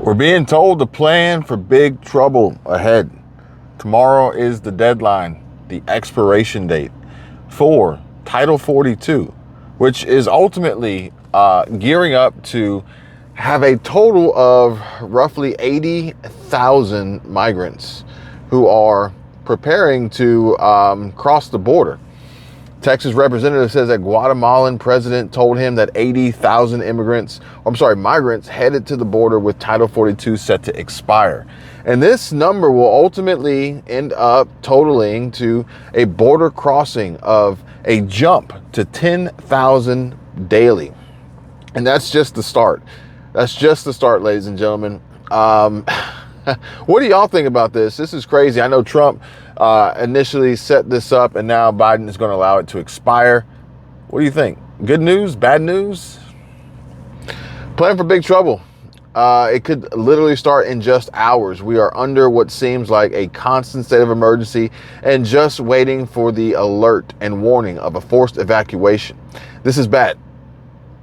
We're being told to plan for big trouble ahead. Tomorrow is the deadline, the expiration date for Title 42, which is ultimately gearing up to have a total of roughly 80,000 migrants who are preparing to cross the border. Texas representative says that Guatemalan president told him that 80,000 migrants headed to the border with Title 42 set to expire. And this number will ultimately end up totaling to a border crossing of a jump to 10,000 daily. And that's just the start. That's just the start, ladies and gentlemen. What do y'all think about this? This is crazy. I know Trump initially set this up, and now Biden is going to allow it to expire. What do you think? Good news? Bad news? Plan for big trouble. It could literally start in just hours. We are under what seems like a constant state of emergency and just waiting for the alert and warning of a forced evacuation. This is bad.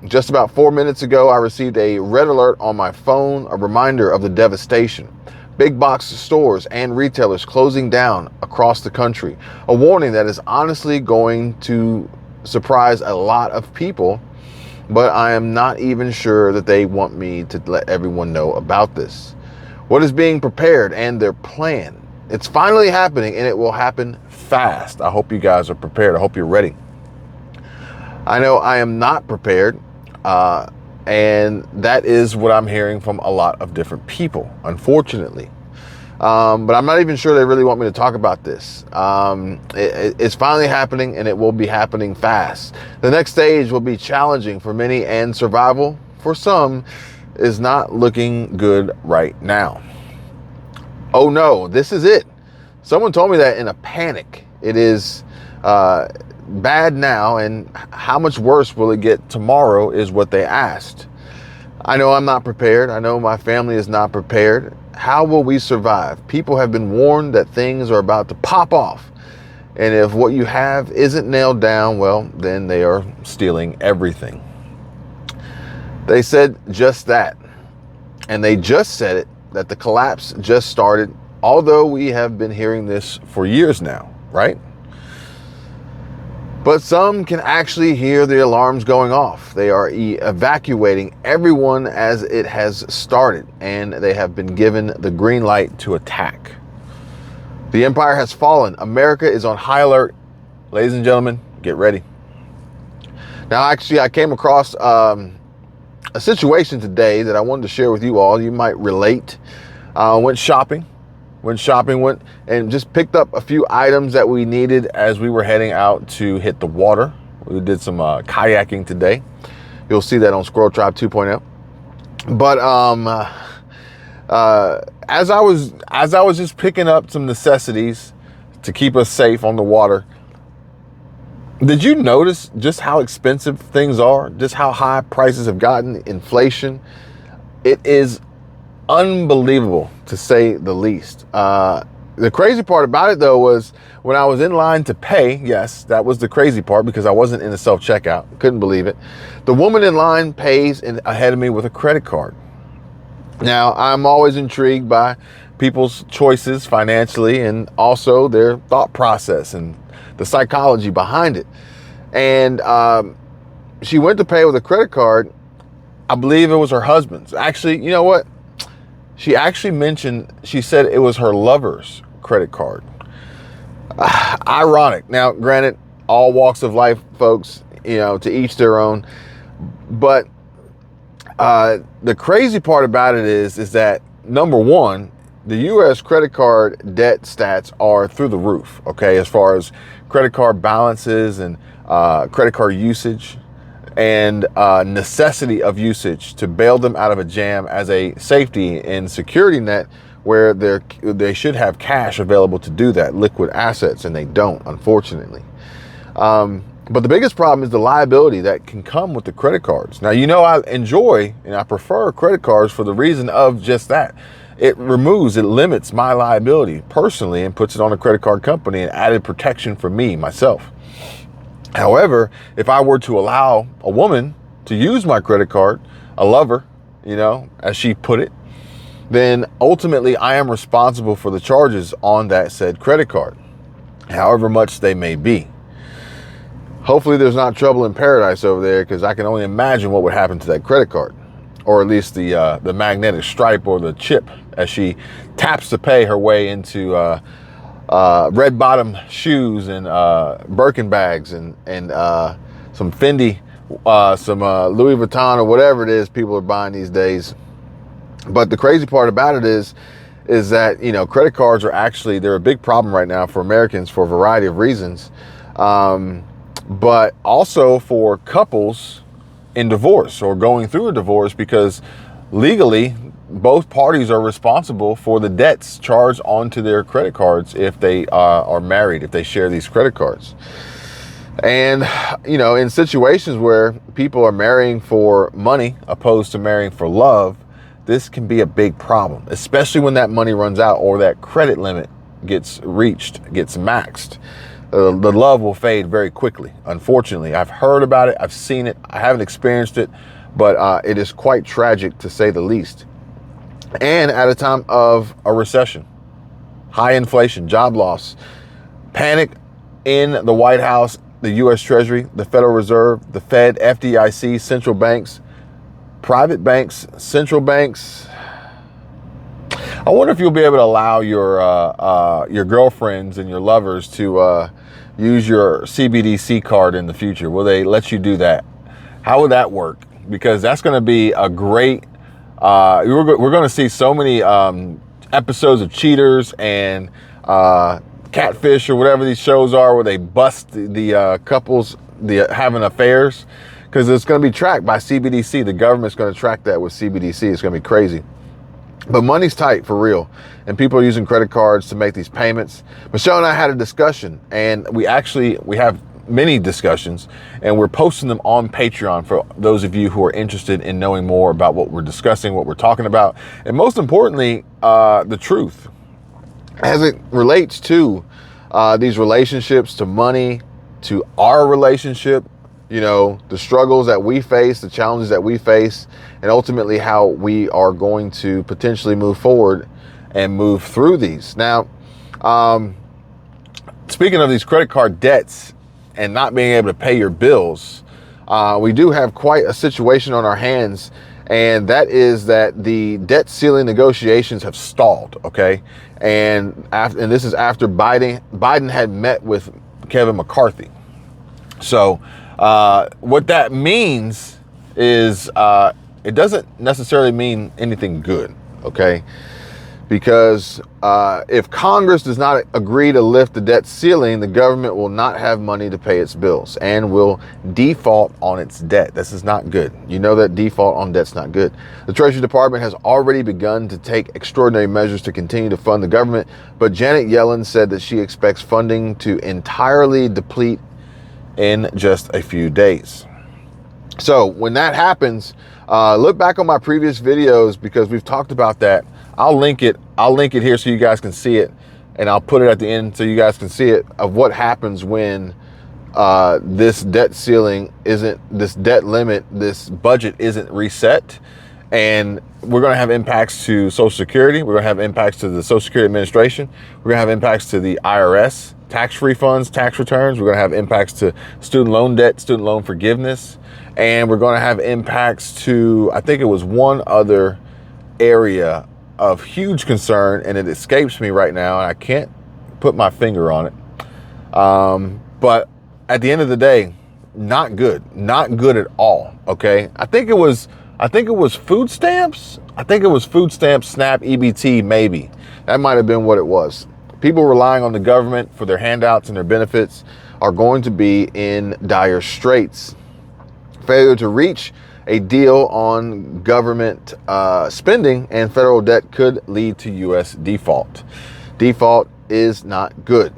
Just about 4 minutes ago, I received a red alert on my phone, a reminder of the devastation. Big box stores and retailers closing down across the country. A warning that is honestly going to surprise a lot of people, but I am not even sure that they want me to let everyone know about this. What is being prepared and their plan? It's finally happening, and it will happen fast. I hope you guys are prepared. I hope you're ready. I know I am not prepared. And that is what I'm hearing from a lot of different people, unfortunately. But I'm not even sure they really want me to talk about this. It's finally happening, and it will be happening fast. The next stage will be challenging for many, and survival for some is not looking good right now. Oh no, this is it. Someone told me that in a panic. It is bad now, and how much worse will it get tomorrow is what they asked. I know I'm not prepared. I know my family is not prepared. How will we survive? People have been warned that things are about to pop off, and if what you have isn't nailed down, well, then they are stealing everything. They said just that, and they just said it, that the collapse just started, although we have been hearing this for years now, right? But some can actually hear the alarms going off. They are evacuating everyone as it has started, and they have been given the green light to attack. The empire has fallen. America is on high alert. Ladies and gentlemen, get ready. Now, actually, I came across a situation today that I wanted to share with you all. You might relate. Went shopping and just picked up a few items that we needed as we were heading out to hit the water. We did some kayaking today. You'll see that on Squirrel Tribe 2.0. But as I was just picking up some necessities to keep us safe on the water, did you notice just how expensive things are? Just how high prices have gotten, inflation? It is unbelievable, to say the least. The crazy part about it, though, was when I was in line to pay, yes, that was the crazy part because I wasn't in the self-checkout. Couldn't believe it. The woman in line pays ahead of me with a credit card. Now, I'm always intrigued by people's choices financially and also their thought process and the psychology behind it. And she went to pay with a credit card. I believe it was her husband's. Actually, you know what? She actually mentioned, she said it was her lover's credit card. Ironic. Now, granted, all walks of life, folks, to each their own. But the crazy part about it is that, number one, the U.S. credit card debt stats are through the roof, okay, as far as credit card balances and credit card usage and necessity of usage to bail them out of a jam as a safety and security net where they should have cash available to do that, liquid assets, and they don't, unfortunately. But the biggest problem is the liability that can come with the credit cards. Now, I enjoy and I prefer credit cards for the reason of just that. It limits my liability personally and puts it on a credit card company and added protection for me, myself. However, if I were to allow a woman to use my credit card, a lover, as she put it, then ultimately I am responsible for the charges on that said credit card, however much they may be. Hopefully there's not trouble in paradise over there, because I can only imagine what would happen to that credit card, or at least the magnetic stripe or the chip as she taps to pay her way into red bottom shoes and Birkin bags and some Fendi, some Louis Vuitton or whatever it is people are buying these days. But the crazy part about it is that, you know, credit cards are actually, they're a big problem right now for Americans for a variety of reasons. But also for couples in divorce or going through a divorce, because legally both parties are responsible for the debts charged onto their credit cards if they are married, if they share these credit cards. And, you know, in situations where people are marrying for money opposed to marrying for love, this can be a big problem, especially when that money runs out or that credit limit gets reached, gets maxed. The love will fade very quickly. Unfortunately, I've heard about it. I've seen it. I haven't experienced it, but it is quite tragic to say the least. And at a time of a recession, high inflation, job loss, panic in the White House, the U.S. Treasury, the Federal Reserve, the Fed, FDIC, central banks, private banks, central banks. I wonder if you'll be able to allow your girlfriends and your lovers to use your CBDC card in the future. Will they let you do that? How would that work? Because that's going to be a great. We're going to see so many episodes of Cheaters and Catfish or whatever these shows are, where they bust the couples having affairs, because it's going to be tracked by CBDC. The government's going to track that with CBDC. It's going to be crazy. But money's tight for real, and people are using credit cards to make these payments. Michelle and I had a discussion, and we have many discussions, and we're posting them on Patreon for those of you who are interested in knowing more about what we're discussing, what we're talking about, and most importantly, the truth as it relates to these relationships, to money, to our relationship, you know, the struggles that we face, the challenges that we face, and ultimately how we are going to potentially move forward and move through these. Now, speaking of these credit card debts and not being able to pay your bills, we do have quite a situation on our hands, and that is that the debt ceiling negotiations have stalled, okay? And this is after Biden had met with Kevin McCarthy. So what that means is it doesn't necessarily mean anything good, okay? Because if Congress does not agree to lift the debt ceiling, the government will not have money to pay its bills and will default on its debt. This is not good. You know that default on debt's not good. The Treasury Department has already begun to take extraordinary measures to continue to fund the government, but Janet Yellen said that she expects funding to entirely deplete in just a few days. So when that happens, look back on my previous videos, because we've talked about that. I'll link it here so you guys can see it, and I'll put it at the end so you guys can see it, of what happens when this debt ceiling isn't, this debt limit, this budget isn't reset. And we're going to have impacts to Social Security. We're going to have impacts to the Social Security Administration. We're going to have impacts to the IRS, tax refunds, tax returns. We're going to have impacts to student loan debt, student loan forgiveness. And we're going to have impacts to, I think it was one other area of huge concern, and it escapes me right now, and I can't put my finger on it. But at the end of the day, not good at all. Okay. I think it was food stamps. I think it was food stamps, SNAP, EBT, maybe. That might have been what it was. People relying on the government for their handouts and their benefits are going to be in dire straits. Failure to reach a deal on government spending and federal debt could lead to U.S. default. Default is not good.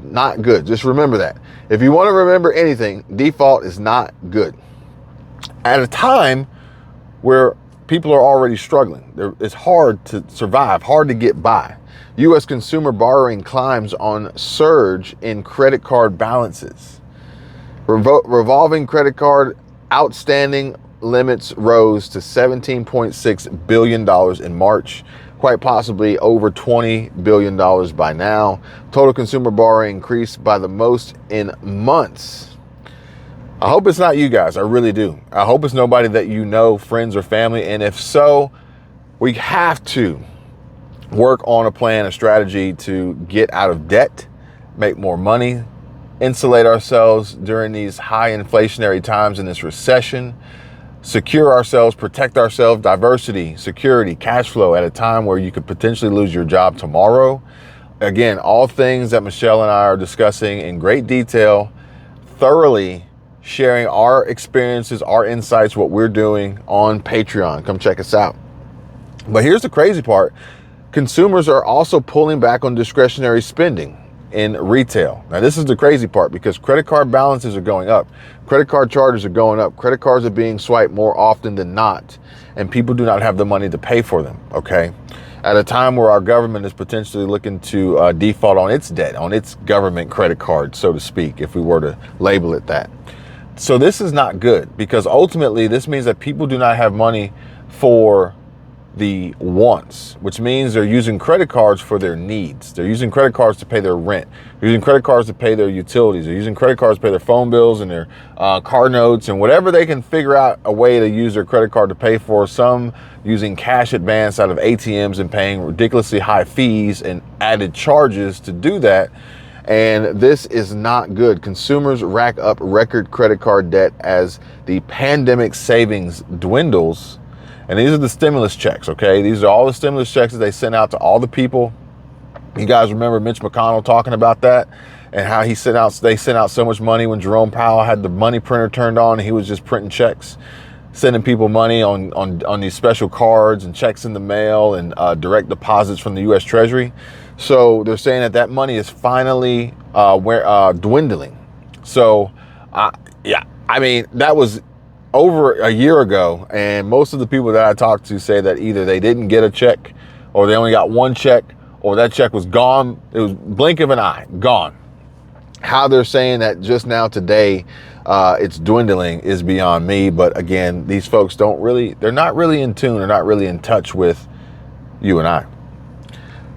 Not good. Just remember that. If you want to remember anything, default is not good. At a time where people are already struggling, it's hard to survive, hard to get by. U.S. consumer borrowing climbs on surge in credit card balances. Revolving credit card outstanding limits rose to $17.6 billion in March, quite possibly over $20 billion by now. Total consumer borrowing increased by the most in months. I hope it's not you guys. I really do. I hope it's nobody that you know, friends or family. And if so, we have to work on a plan, a strategy to get out of debt, make more money, insulate ourselves during these high inflationary times in this recession, secure ourselves, protect ourselves, diversity, security, cash flow at a time where you could potentially lose your job tomorrow. Again, all things that Michelle and I are discussing in great detail, thoroughly sharing our experiences, our insights, what we're doing on Patreon. Come check us out. But here's the crazy part. Consumers are also pulling back on discretionary spending in retail. Now, this is the crazy part because credit card balances are going up. Credit card charges are going up. Credit cards are being swiped more often than not, and people do not have the money to pay for them, okay? At a time where our government is potentially looking to default on its debt, on its government credit card, so to speak, if we were to label it that. So this is not good because ultimately this means that people do not have money for the wants, which means they're using credit cards for their needs. They're using credit cards to pay their rent. They're using credit cards to pay their utilities. They're using credit cards to pay their phone bills and their car notes and whatever they can figure out a way to use their credit card to pay for. Some using cash advance out of ATMs and paying ridiculously high fees and added charges to do that. And this is not good. Consumers rack up record credit card debt as the pandemic savings dwindles. And these are the stimulus checks, okay? These are all the stimulus checks that they sent out to all the people. You guys remember Mitch McConnell talking about that and how they sent out so much money when Jerome Powell had the money printer turned on and he was just printing checks, sending people money on these special cards and checks in the mail and direct deposits from the U.S. Treasury. So they're saying that money is finally dwindling. So, I mean, that was over a year ago, and most of the people that I talked to say that either they didn't get a check or they only got one check or that check was gone. It was blink of an eye, gone. How they're saying that just now today it's dwindling is beyond me. But again, these folks they're not really in tune, they're not really in touch with you and I.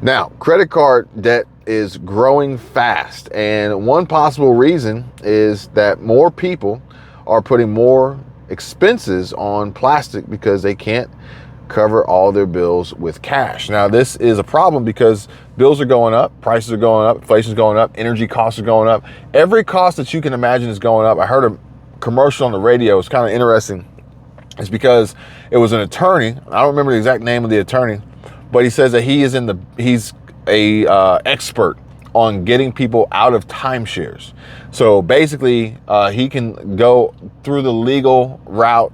Now, credit card debt is growing fast, and one possible reason is that more people are putting more expenses on plastic because they can't cover all their bills with cash. Now, this is a problem because bills are going up, prices are going up, inflation is going up, energy costs are going up. Every cost that you can imagine is going up. I heard a commercial on the radio. It's kind of interesting. It's because it was an attorney. I don't remember the exact name of the attorney, but he says that he's a expert on getting people out of timeshares. So basically, he can go through the legal route,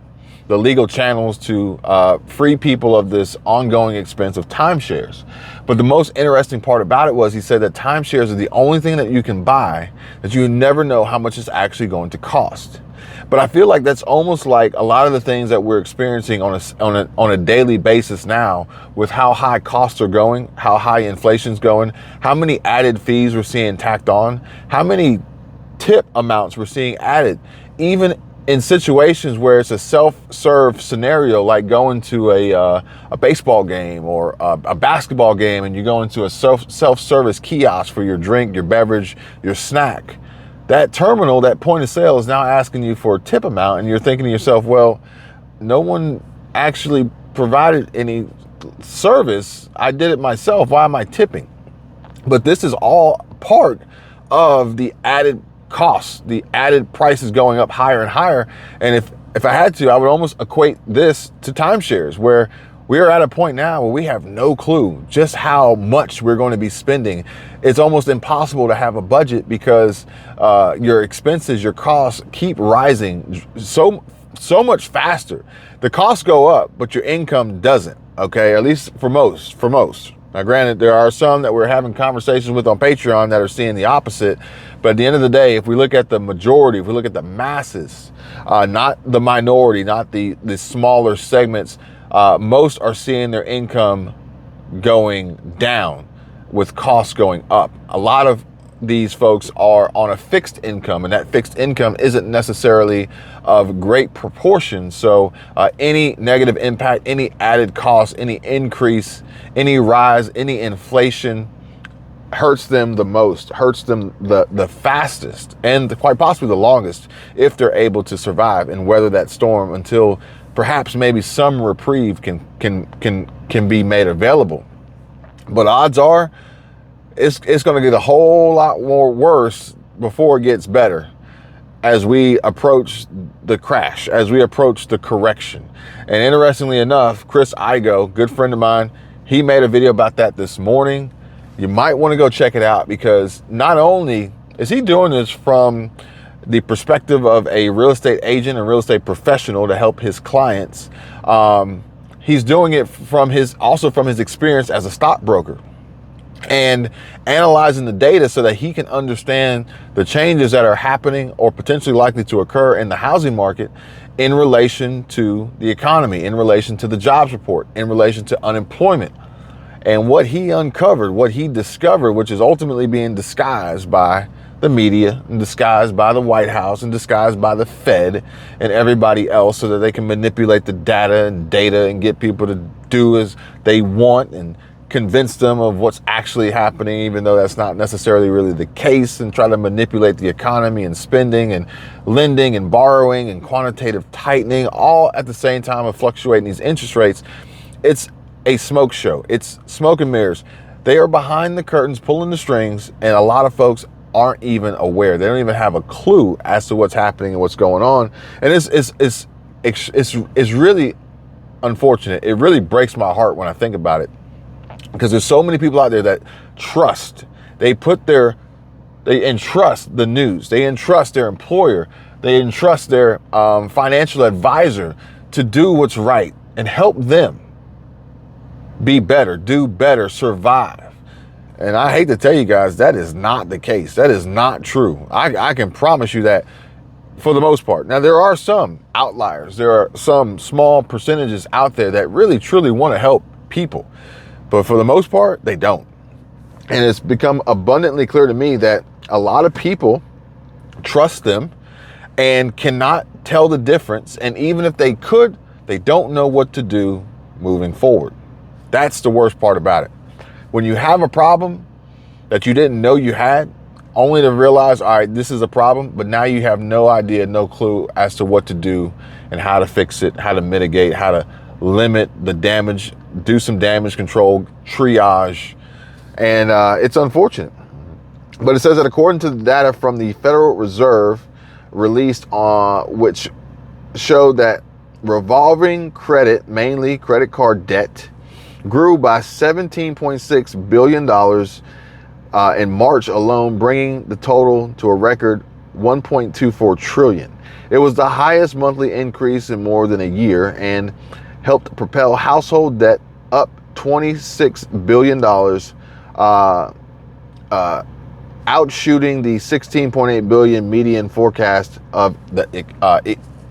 the legal channels to free people of this ongoing expense of timeshares. But the most interesting part about it was he said that timeshares are the only thing that you can buy that you never know how much it's actually going to cost. But I feel like that's almost like a lot of the things that we're experiencing on a daily basis now with how high costs are going, how high inflation's going, how many added fees we're seeing tacked on, how many tip amounts we're seeing added, even in situations where it's a self-serve scenario, like going to a baseball game or a basketball game and you go into a self-service kiosk for your drink, your beverage, your snack. That terminal, that point of sale is now asking you for a tip amount, and you're thinking to yourself, well, no one actually provided any service. I did it myself. Why am I tipping? But this is all part of the added costs, the added prices going up higher and higher. And if I had to, I would almost equate this to timeshares, where we are at a point now where we have no clue just how much we're going to be spending. It's almost impossible to have a budget because your expenses, your costs keep rising so much faster. The costs go up, but your income doesn't, okay? At least for most. Now, granted, there are some that we're having conversations with on Patreon that are seeing the opposite. But at the end of the day, if we look at the majority, if we look at the masses, not the minority, not the smaller segments, most are seeing their income going down with costs going up. A lot of these folks are on a fixed income, and that fixed income isn't necessarily of great proportion. So any negative impact, any added cost, any increase, any rise, any inflation hurts them the most, hurts them the fastest, and quite possibly the longest, if they're able to survive and weather that storm until perhaps maybe some reprieve can be made available. But odds are it's going to get a whole lot more worse before it gets better as we approach the crash, as we approach the correction. And interestingly enough, Chris Igo, good friend of mine, he made a video about that this morning. You might want to go check it out, because not only is he doing this from the perspective of a real estate agent and real estate professional to help his clients, he's doing it from his experience as a stockbroker and analyzing the data so that he can understand the changes that are happening or potentially likely to occur in the housing market in relation to the economy, in relation to the jobs report, in relation to unemployment. And what he uncovered, what he discovered, which is ultimately being disguised by the media and disguised by the White House and disguised by the Fed and everybody else, so that they can manipulate the data and get people to do as they want and convince them of what's actually happening, even though that's not necessarily really the case, and try to manipulate the economy and spending and lending and borrowing and quantitative tightening, all at the same time of fluctuating these interest rates. It's a smoke show. It's smoke and mirrors. They are behind the curtains, pulling the strings, and a lot of folks aren't even aware. They don't even have a clue as to what's happening and what's going on. And it's really unfortunate. It really breaks my heart when I think about it, because there's so many people out there that trust. They entrust the news. They entrust their employer. They entrust their financial advisor to do what's right and help them be better, do better, survive. And I hate to tell you guys, that is not the case. That is not true. I can promise you that for the most part. Now, there are some outliers. There are some small percentages out there that really, truly want to help people. But for the most part, they don't. And it's become abundantly clear to me that a lot of people trust them and cannot tell the difference. And even if they could, they don't know what to do moving forward. That's the worst part about it. When you have a problem that you didn't know you had, only to realize, all right, this is a problem, but now you have no idea, no clue as to what to do and how to fix it, how to mitigate, how to limit the damage, do some damage control, triage, and it's unfortunate. But it says that according to the data from the Federal Reserve released which showed that revolving credit, mainly credit card debt, grew by $17.6 billion in March alone, bringing the total to a record $1.24 trillion. It was the highest monthly increase in more than a year and helped propel household debt up $26 billion, outshooting the $16.8 billion median forecast of the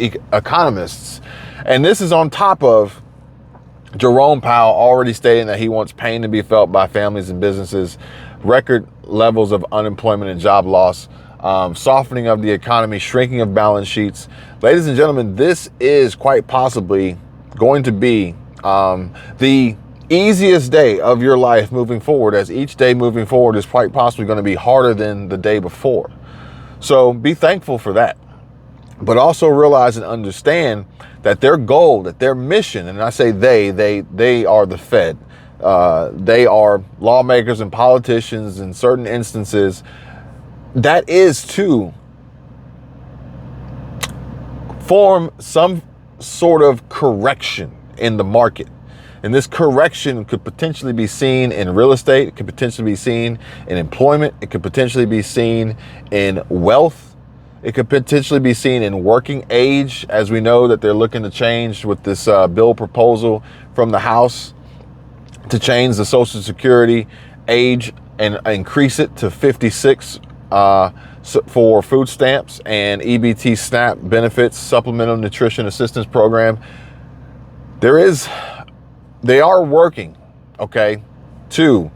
economists. And this is on top of Jerome Powell already stating that he wants pain to be felt by families and businesses, record levels of unemployment and job loss, softening of the economy, shrinking of balance sheets. Ladies and gentlemen, this is quite possibly going to be the easiest day of your life moving forward, as each day moving forward is quite possibly going to be harder than the day before. So be thankful for that. But also realize and understand that their goal, that their mission, and I say they are the Fed. They are lawmakers and politicians in certain instances. That is to form some sort of correction in the market. And this correction could potentially be seen in real estate. It could potentially be seen in employment. It could potentially be seen in wealth. It could potentially be seen in working age, as we know that they're looking to change with this bill proposal from the House to change the Social Security age and increase it to 56 for food stamps and EBT SNAP benefits, Supplemental Nutrition Assistance Program. They are working, okay, to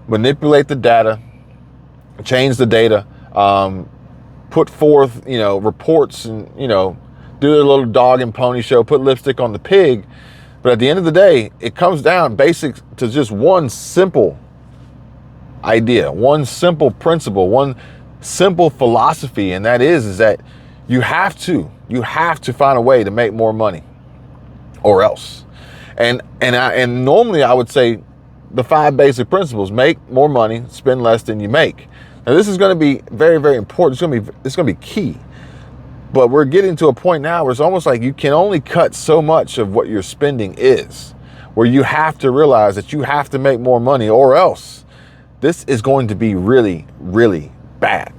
manipulate the data, change the data, put forth, reports, and, do their little dog and pony show, put lipstick on the pig. But at the end of the day, it comes down basic to just one simple idea, one simple principle, one simple philosophy. And that is that you have to find a way to make more money or else. And normally I would say the 5 basic principles: make more money, spend less than you make. Now this is going to be very, very important. It's going to be key. But we're getting to a point now where it's almost like you can only cut so much of what your spending is, where you have to realize that you have to make more money or else this is going to be really, really bad.